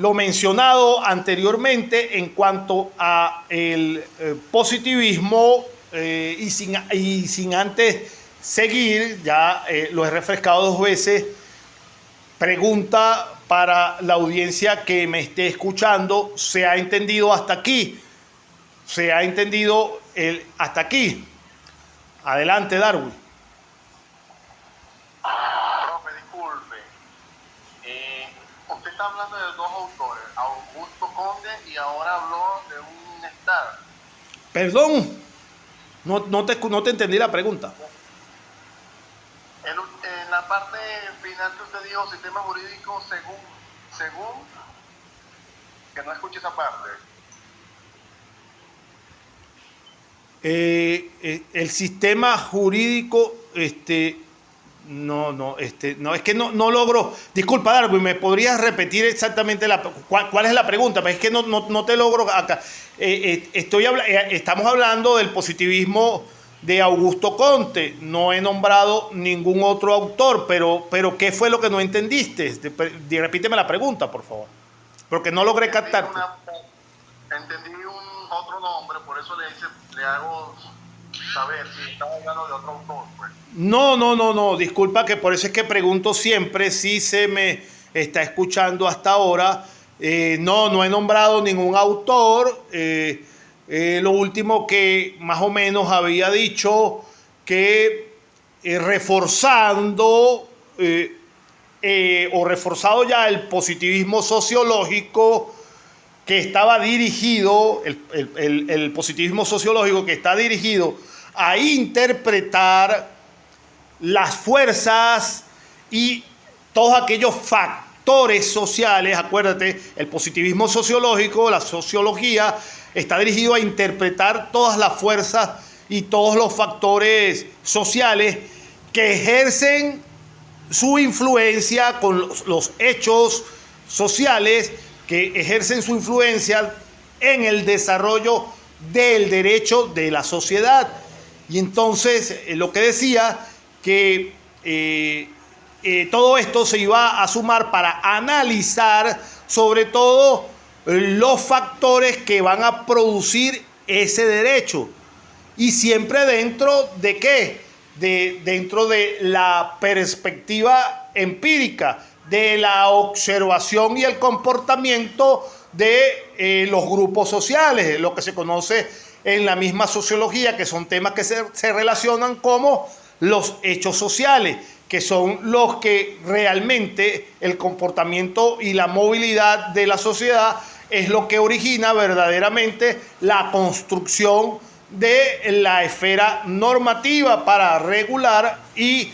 lo mencionado anteriormente en cuanto a el positivismo y sin antes seguir, ya lo he refrescado 2 veces, pregunta para la audiencia que me esté escuchando, ¿se ha entendido hasta aquí? ¿Se ha entendido hasta aquí? Adelante, Darwin. Profe, disculpe. Usted está hablando de 2 autores, Augusto Conde, y ahora habló de un Estado. Perdón, no te entendí la pregunta. En la parte final que usted dijo, sistema jurídico según, que no escuche esa parte. El sistema jurídico, no, es que no logro. Disculpa, Darwin, ¿me podrías repetir exactamente cuál es la pregunta? Pero es que no te logro acá. Estamos hablando del positivismo de Augusto Conte. No he nombrado ningún otro autor, pero ¿qué fue lo que no entendiste? Repíteme la pregunta, por favor, porque no logré captarte. Entendí otro nombre, por eso le hago saber si estaba hablando de otro autor, pues. No, disculpa, que por eso es que pregunto siempre si se me está escuchando hasta ahora. No he nombrado ningún autor. Lo último que más o menos había dicho que reforzado ya el positivismo sociológico que estaba dirigido, el positivismo sociológico que está dirigido a interpretar las fuerzas y todos aquellos factores sociales. Acuérdate, el positivismo sociológico, la sociología, está dirigido a interpretar todas las fuerzas y todos los factores sociales que ejercen su influencia con los hechos sociales, que ejercen su influencia en el desarrollo del derecho de la sociedad. Y entonces, lo que decía, que todo esto se iba a sumar para analizar sobre todo los factores que van a producir ese derecho. Y siempre dentro de ¿qué? Dentro de la perspectiva empírica, de la observación y el comportamiento de los grupos sociales, lo que se conoce en la misma sociología, que son temas que se relacionan como los hechos sociales, que son los que realmente el comportamiento y la movilidad de la sociedad es lo que origina verdaderamente la construcción de la esfera normativa para regular y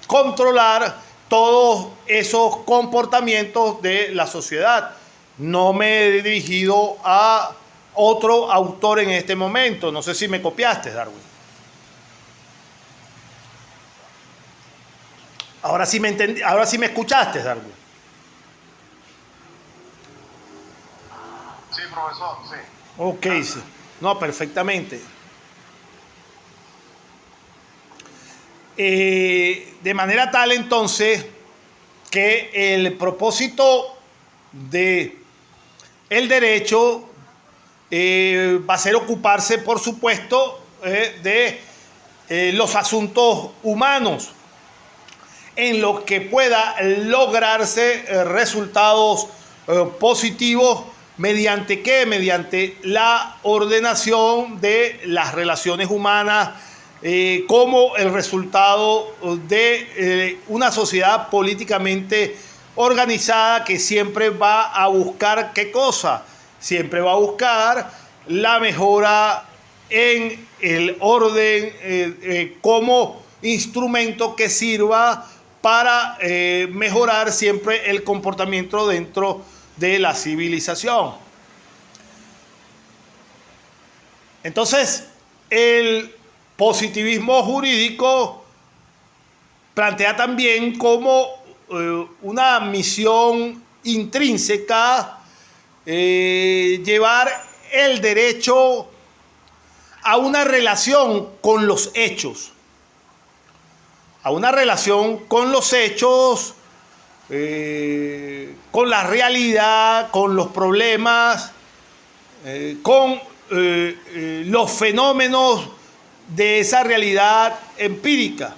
controlar todos esos comportamientos de la sociedad. No me he dirigido a otro autor en este momento. No sé si me copiaste, Darwin. Ahora sí me escuchaste, Darwin. Sí, profesor, sí. Ok, sí. No, perfectamente. De manera tal entonces que el propósito de el derecho va a ser ocuparse, por supuesto, de los asuntos humanos, en los que pueda lograrse resultados positivos. ¿Mediante qué? Mediante la ordenación de las relaciones humanas como el resultado de una sociedad políticamente organizada que siempre va a buscar ¿qué cosa? Siempre va a buscar la mejora en el orden como instrumento que sirva para mejorar siempre el comportamiento dentro de la civilización. Entonces, el positivismo jurídico plantea también como una misión intrínseca llevar el derecho a una relación con los hechos, a una relación con los hechos con la realidad, con los problemas, con los fenómenos de esa realidad empírica.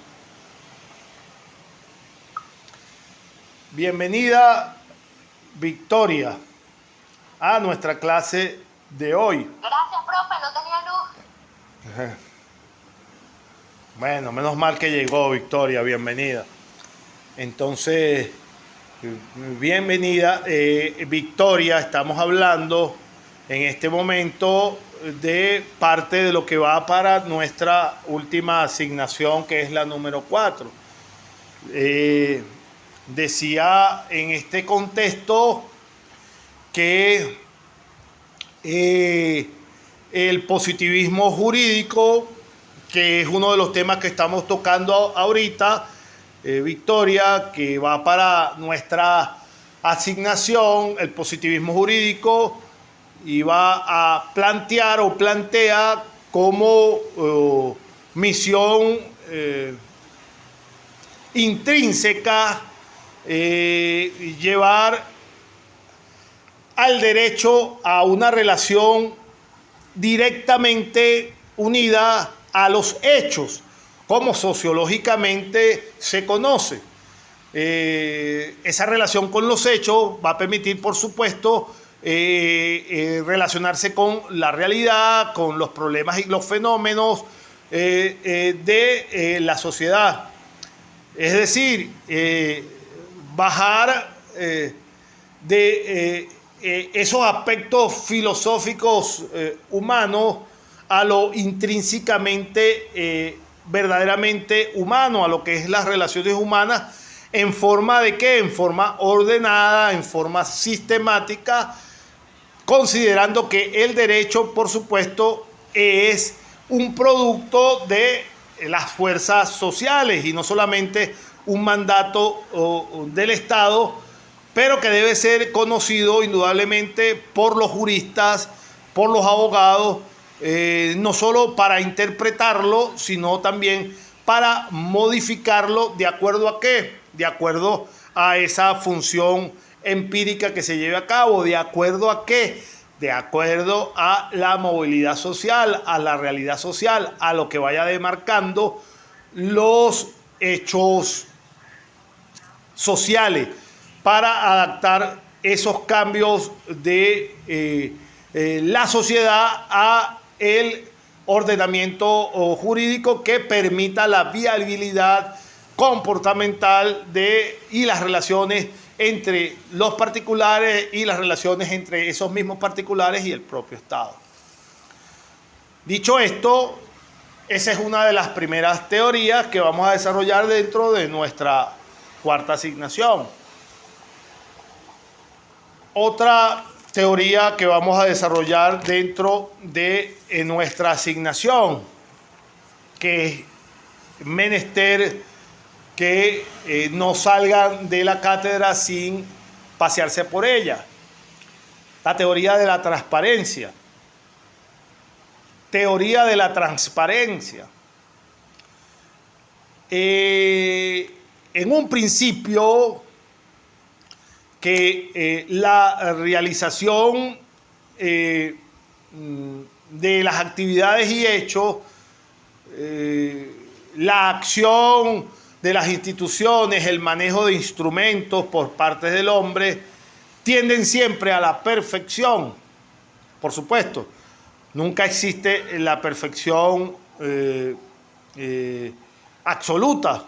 Bienvenida, Victoria, a nuestra clase de hoy. Gracias, profe, no tenía luz. Bueno, menos mal que llegó, Victoria, bienvenida. Entonces, bienvenida, Victoria. Estamos hablando en este momento de parte de lo que va para nuestra última asignación, que es la número 4. Decía en este contexto que el positivismo jurídico, que es uno de los temas que estamos tocando ahorita, Victoria, que va para nuestra asignación, el positivismo jurídico, y va a plantear o plantea como misión intrínseca llevar al derecho a una relación directamente unida a los hechos, como sociológicamente se conoce. Esa relación con los hechos va a permitir, por supuesto, relacionarse con la realidad, con los problemas y los fenómenos de la sociedad. Es decir, bajar de esos aspectos filosóficos humanos a lo intrínsecamente, verdaderamente humano, a lo que es las relaciones humanas, en forma de ¿qué? En forma ordenada, en forma sistemática, considerando que el derecho, por supuesto, es un producto de las fuerzas sociales y no solamente un mandato del Estado, pero que debe ser conocido indudablemente por los juristas, por los abogados, no solo para interpretarlo, sino también para modificarlo de acuerdo a qué, de acuerdo a esa función empírica que se lleve a cabo, de acuerdo a qué, de acuerdo a la movilidad social, a la realidad social, a lo que vaya demarcando los hechos sociales, para adaptar esos cambios de la sociedad a el ordenamiento jurídico que permita la viabilidad comportamental y las relaciones entre los particulares y las relaciones entre esos mismos particulares y el propio Estado. Dicho esto, esa es una de las primeras teorías que vamos a desarrollar dentro de nuestra cuarta asignación. Otra teoría que vamos a desarrollar dentro de nuestra asignación, que es menester que no salgan de la cátedra sin pasearse por ella. La teoría de la transparencia. Teoría de la transparencia. En un principio, que la realización de las actividades y hechos, la acción de las instituciones, el manejo de instrumentos por parte del hombre, tienden siempre a la perfección. Por supuesto, nunca existe la perfección absoluta,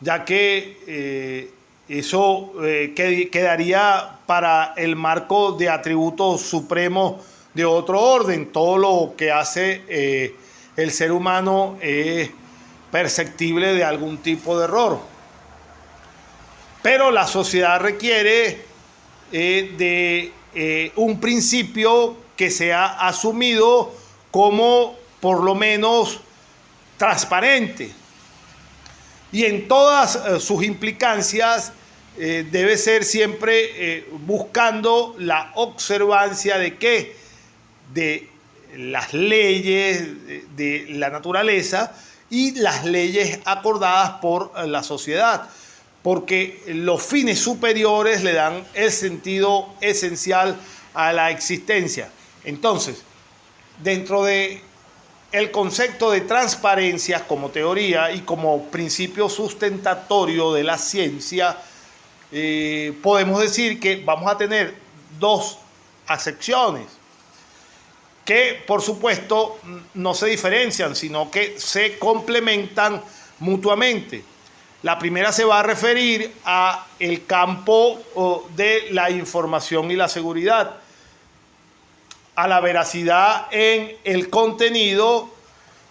ya que eso quedaría para el marco de atributos supremos de otro orden. Todo lo que hace el ser humano es perceptible de algún tipo de error. Pero la sociedad requiere de un principio que sea asumido como por lo menos transparente. Y en todas sus implicancias debe ser siempre buscando la observancia de qué, de las leyes de la naturaleza y las leyes acordadas por la sociedad. porque los fines superiores le dan el sentido esencial a la existencia. Entonces, dentro de el concepto de transparencia como teoría y como principio sustentatorio de la ciencia, podemos decir que vamos a tener dos acepciones que, por supuesto, no se diferencian, sino que se complementan mutuamente. La primera se va a referir a el campo de la información y la seguridad, a la veracidad en el contenido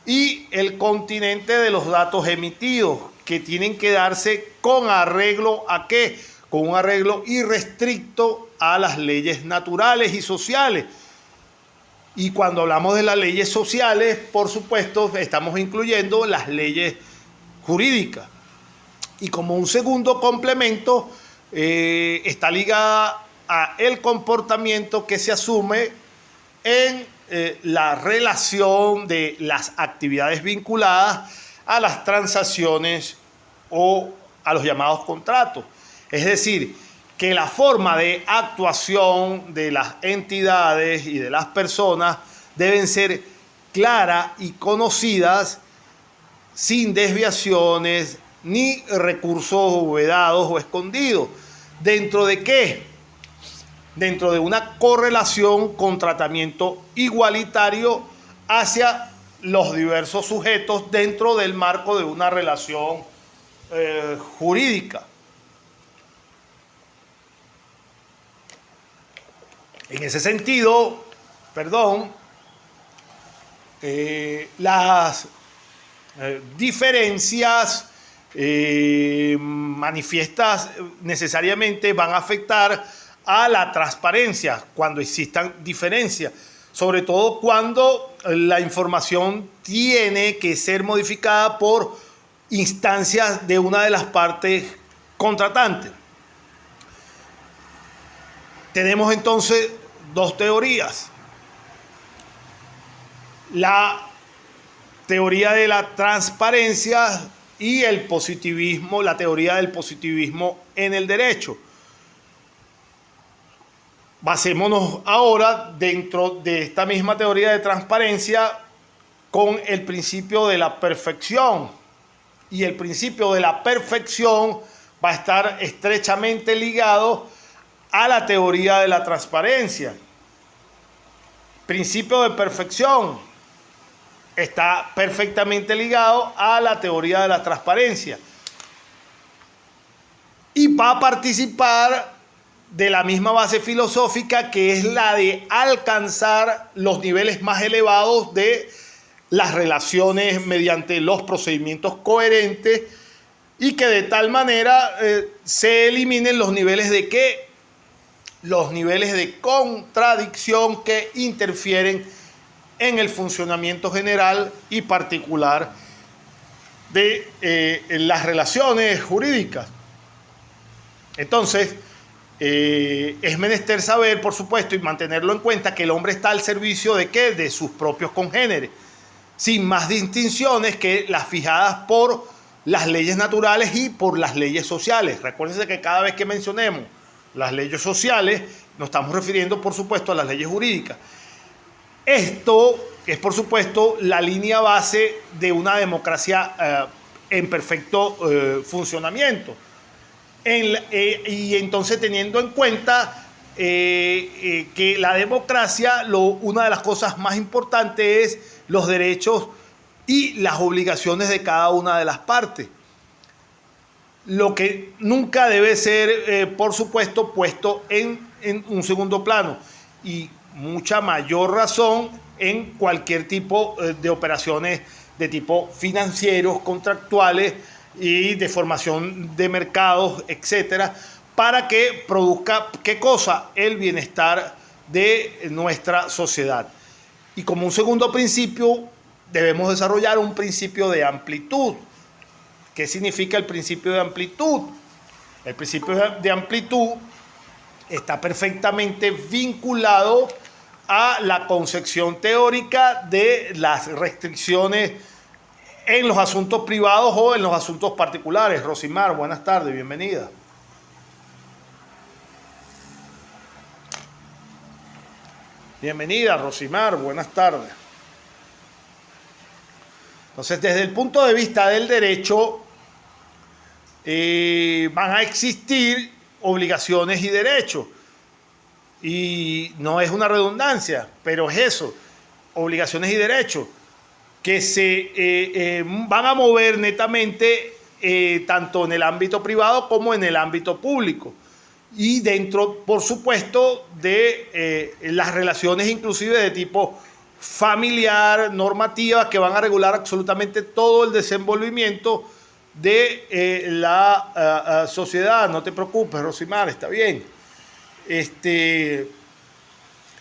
y el continente de los datos emitidos, que tienen que darse con arreglo ¿a qué? Con un arreglo irrestricto a las leyes naturales y sociales. Y cuando hablamos de las leyes sociales, por supuesto, estamos incluyendo las leyes jurídicas. Y como un segundo complemento, está ligada a el comportamiento que se asume en la relación de las actividades vinculadas a las transacciones o a los llamados contratos. Es decir, que la forma de actuación de las entidades y de las personas deben ser claras y conocidas, sin desviaciones ni recursos vedados o escondidos. ¿Dentro de qué? Dentro de una correlación con tratamiento igualitario hacia los diversos sujetos dentro del marco de una relación jurídica. En ese sentido, las diferencias manifiestas necesariamente van a afectar a la transparencia cuando existan diferencias, sobre todo cuando la información tiene que ser modificada por instancias de una de las partes contratantes. Tenemos entonces dos teorías. La teoría de la transparencia y el positivismo, la teoría del positivismo en el derecho. Basémonos ahora dentro de esta misma teoría de transparencia con el principio de la perfección. Y el principio de la perfección va a estar estrechamente ligado a la teoría de la transparencia. Principio de perfección está perfectamente ligado a la teoría de la transparencia. Y va a participar de la misma base filosófica, que es la de alcanzar los niveles más elevados de las relaciones mediante los procedimientos coherentes, y que de tal manera se eliminen los niveles de ¿qué? Los niveles de contradicción que interfieren en el funcionamiento general y particular de las relaciones jurídicas. Entonces, es menester saber, por supuesto, y mantenerlo en cuenta, que el hombre está al servicio de ¿qué? De sus propios congéneres, sin más distinciones que las fijadas por las leyes naturales y por las leyes sociales. Recuérdense que cada vez que mencionemos las leyes sociales, nos estamos refiriendo, por supuesto, a las leyes jurídicas. Esto es, por supuesto, la línea base de una democracia en perfecto funcionamiento. Y entonces, teniendo en cuenta que la democracia, una de las cosas más importantes es los derechos y las obligaciones de cada una de las partes. Lo que nunca debe ser, por supuesto, puesto en un segundo plano, y mucha mayor razón en cualquier tipo de operaciones de tipo financieros, contractuales y de formación de mercados, etcétera, para que produzca ¿qué cosa? El bienestar de nuestra sociedad. Y como un segundo principio, debemos desarrollar un principio de amplitud. ¿Qué significa el principio de amplitud? El principio de amplitud está perfectamente vinculado a la concepción teórica de las restricciones en los asuntos privados o en los asuntos particulares. Rosimar, buenas tardes, bienvenida. Bienvenida, Rosimar, buenas tardes. Entonces, desde el punto de vista del derecho, van a existir obligaciones y derechos. Y no es una redundancia, pero es eso, obligaciones y derechos, que se van a mover netamente tanto en el ámbito privado como en el ámbito público. Y dentro, por supuesto, de las relaciones inclusive de tipo familiar, normativas, que van a regular absolutamente todo el desenvolvimiento de la sociedad. No te preocupes, Rosimar, está bien. En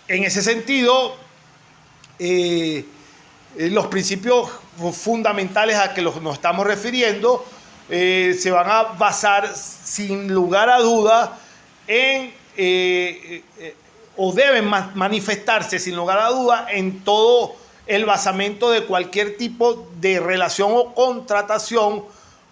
ese sentido, los principios fundamentales a que nos estamos refiriendo se van a basar sin lugar a duda en o deben manifestarse sin lugar a duda en todo el basamento de cualquier tipo de relación o contratación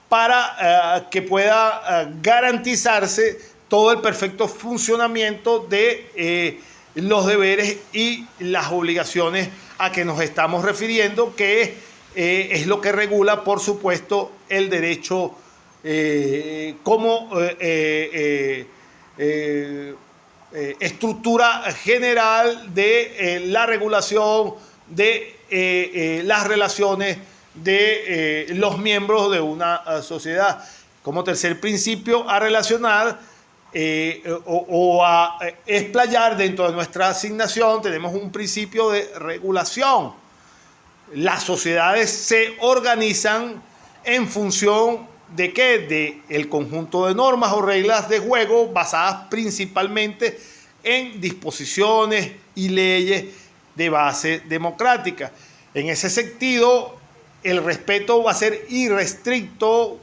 para que pueda garantizarse todo el perfecto funcionamiento de los deberes y las obligaciones a que nos estamos refiriendo, que es lo que regula, por supuesto, el derecho como estructura general de la regulación de las relaciones de los miembros de una sociedad. Como tercer principio a relacionar o a explayar dentro de nuestra asignación, tenemos un principio de regulación. Las sociedades se organizan en función ¿de qué? De el conjunto de normas o reglas de juego basadas principalmente en disposiciones y leyes de base democrática. En ese sentido, el respeto va a ser irrestricto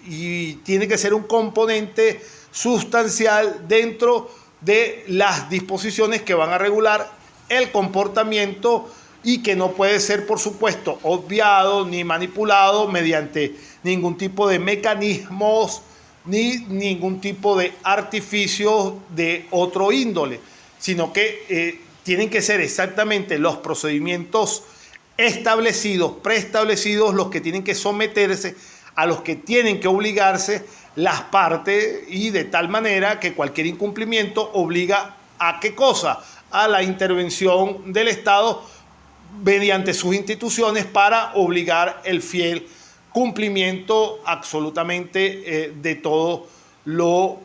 y tiene que ser un componente sustancial dentro de las disposiciones que van a regular el comportamiento y que no puede ser, por supuesto, obviado ni manipulado mediante ningún tipo de mecanismos ni ningún tipo de artificios de otro índole, sino que tienen que ser exactamente los procedimientos establecidos, preestablecidos, los que tienen que someterse, a los que tienen que obligarse las partes, y de tal manera que cualquier incumplimiento obliga a ¿qué cosa? A la intervención del Estado mediante sus instituciones para obligar el fiel cumplimiento absolutamente de todo lo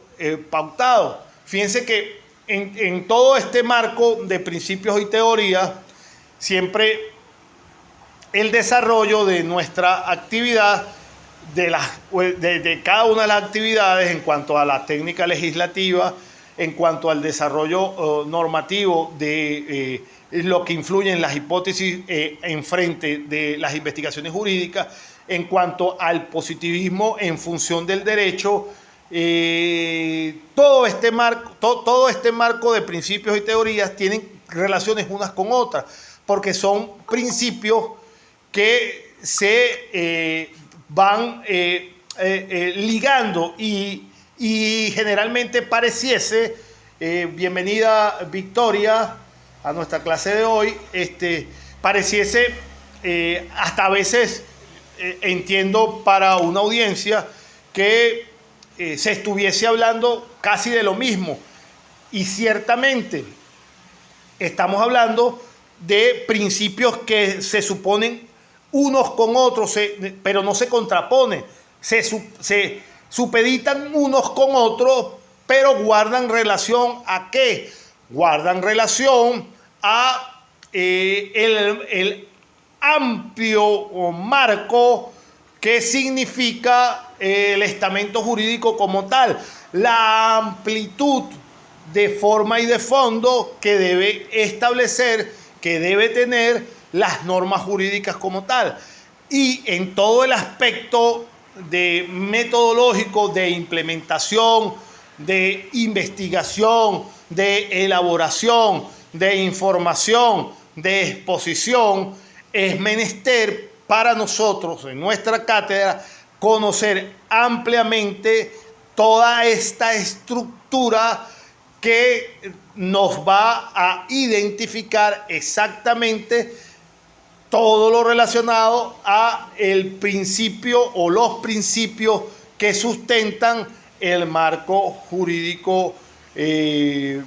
pautado. Fíjense que en todo este marco de principios y teorías, siempre el desarrollo de nuestra actividad, de cada una de las actividades en cuanto a la técnica legislativa, en cuanto al desarrollo normativo de lo que influye en las hipótesis en frente de las investigaciones jurídicas, en cuanto al positivismo en función del derecho, todo este marco de principios y teorías tienen relaciones unas con otras, porque son principios que se van ligando y generalmente pareciese, bienvenida Victoria a nuestra clase de hoy, pareciese hasta a veces, entiendo para una audiencia, que se estuviese hablando casi de lo mismo, y ciertamente estamos hablando de principios que se suponen unos con otros, pero no se contraponen, se supeditan unos con otros, pero guardan relación ¿a qué? Guardan relación a el amplio marco que significa el estamento jurídico como tal, la amplitud de forma y de fondo que debe establecer, que debe tener las normas jurídicas como tal, y en todo el aspecto de metodológico, de implementación, de investigación, de elaboración, de información, de exposición, es menester para nosotros, en nuestra cátedra, conocer ampliamente toda esta estructura que nos va a identificar exactamente todo lo relacionado a el principio o los principios que sustentan el marco jurídico que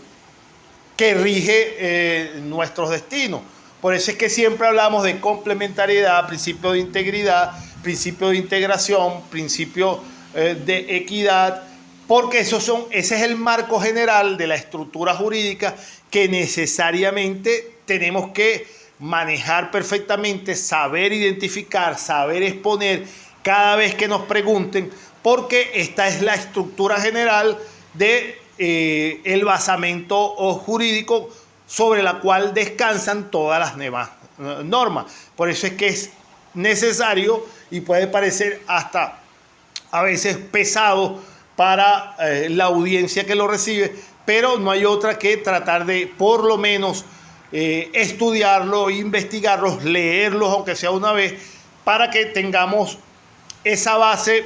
rige nuestros destinos. Por eso es que siempre hablamos de complementariedad, principio de integridad, principio de integración, principio de equidad, porque ese es el marco general de la estructura jurídica que necesariamente tenemos que manejar perfectamente, saber identificar, saber exponer cada vez que nos pregunten, porque esta es la estructura general de el basamento jurídico sobre la cual descansan todas las demás normas. Por eso es que es necesario y puede parecer hasta a veces pesado para la audiencia que lo recibe, pero no hay otra que tratar de por lo menos estudiarlo, investigarlos, leerlos aunque sea una vez, para que tengamos esa base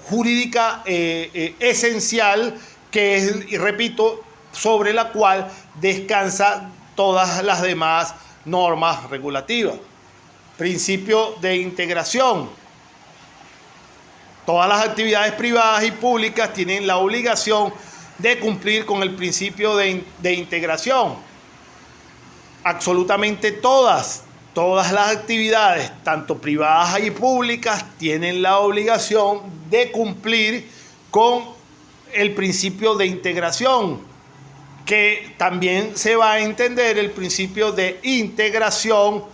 jurídica esencial que es, y repito, sobre la cual descansan todas las demás normas regulativas. Principio de integración. Todas las actividades privadas y públicas tienen la obligación de cumplir con el principio de integración. Absolutamente todas las actividades, tanto privadas y públicas, tienen la obligación de cumplir con el principio de integración, que también se va a entender el principio de integración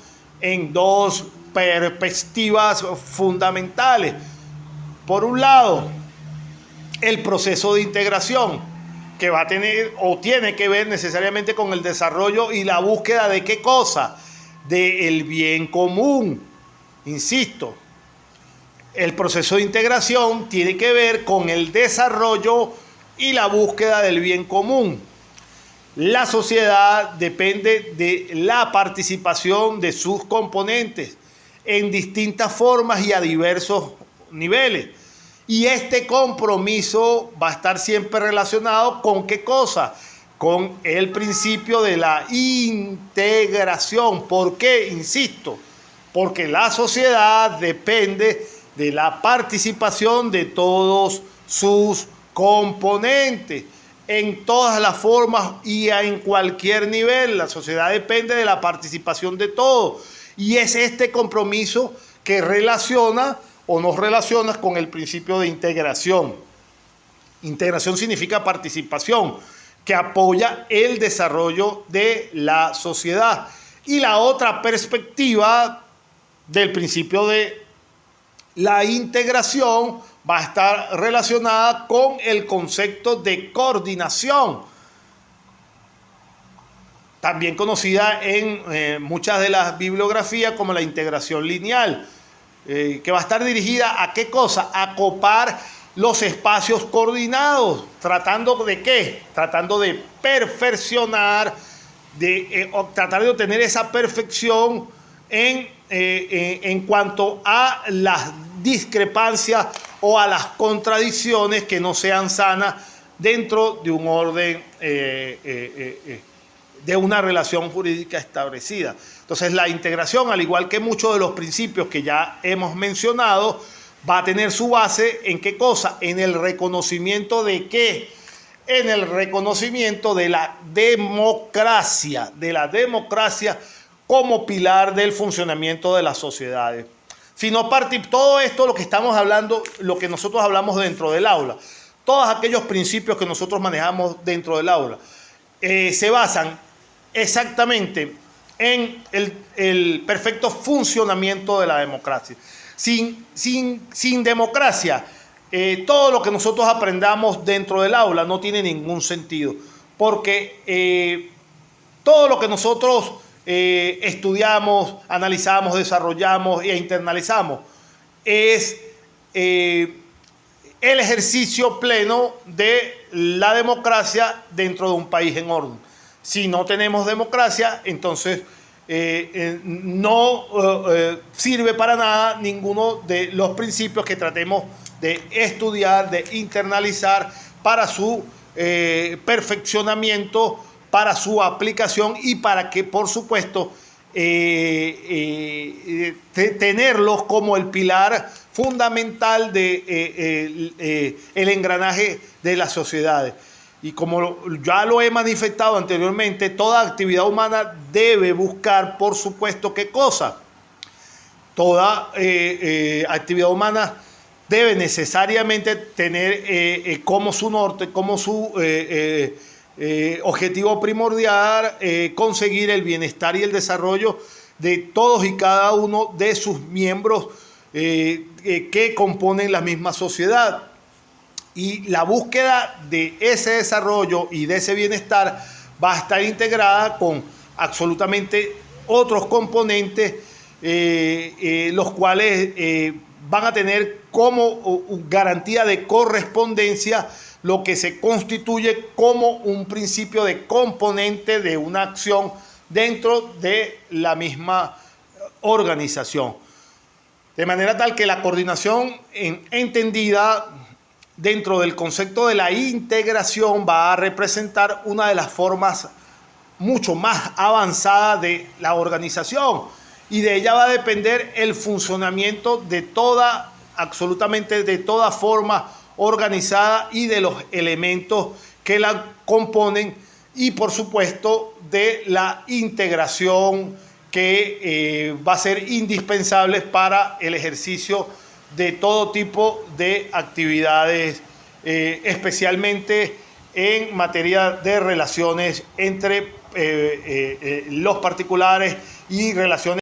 en dos perspectivas fundamentales. Por un lado, el proceso de integración, que va a tener o tiene que ver necesariamente con el desarrollo y la búsqueda de ¿qué cosa? Del bien común. Insisto, el proceso de integración tiene que ver con el desarrollo y la búsqueda del bien común. La sociedad depende de la participación de sus componentes en distintas formas y a diversos niveles. Y este compromiso va a estar siempre relacionado con ¿qué cosa? Con el principio de la integración. ¿Por qué? Insisto, porque la sociedad depende de la participación de todos sus componentes en todas las formas y en cualquier nivel. La sociedad depende de la participación de todos. Y es este compromiso que relaciona o nos relacionas con el principio de integración. Integración significa participación, que apoya el desarrollo de la sociedad. Y la otra perspectiva del principio de la integración va a estar relacionada con el concepto de coordinación, también conocida en muchas de las bibliografías como la integración lineal, que va a estar dirigida a ¿qué cosa? A copar los espacios coordinados. ¿Tratando de qué? Tratando de perfeccionar, tratar de obtener esa perfección en cuanto a las discrepancias o a las contradicciones que no sean sanas dentro de un orden, de una relación jurídica establecida. Entonces la integración, al igual que muchos de los principios que ya hemos mencionado, va a tener su base en ¿qué cosa? En el reconocimiento de ¿qué? En el reconocimiento de la democracia como pilar del funcionamiento de las sociedades. Si no todo esto, lo que estamos hablando, lo que nosotros hablamos dentro del aula, todos aquellos principios que nosotros manejamos dentro del aula, se basan exactamente en el perfecto funcionamiento de la democracia. Sin democracia, todo lo que nosotros aprendamos dentro del aula no tiene ningún sentido, porque todo lo que nosotros estudiamos, analizamos, desarrollamos e internalizamos es el ejercicio pleno de la democracia dentro de un país en orden. Si no tenemos democracia, entonces no sirve para nada ninguno de los principios que tratemos de estudiar, de internalizar para su perfeccionamiento, para su aplicación y para que, por supuesto, tenerlos como el pilar fundamental de el engranaje de las sociedades. Y como ya lo he manifestado anteriormente, toda actividad humana debe buscar, por supuesto, ¿qué cosa? Toda actividad humana debe necesariamente tener como su norte, como su objetivo primordial, conseguir el bienestar y el desarrollo de todos y cada uno de sus miembros que componen la misma sociedad. Y la búsqueda de ese desarrollo y de ese bienestar va a estar integrada con absolutamente otros componentes, los cuales van a tener como garantía de correspondencia lo que se constituye como un principio de componente de una acción dentro de la misma organización. De manera tal que la coordinación entendida dentro del concepto de la integración va a representar una de las formas mucho más avanzadas de la organización, y de ella va a depender el funcionamiento de toda, absolutamente de toda forma organizada y de los elementos que la componen, y por supuesto de la integración que va a ser indispensable para el ejercicio de todo tipo de actividades, especialmente en materia de relaciones entre los particulares y relaciones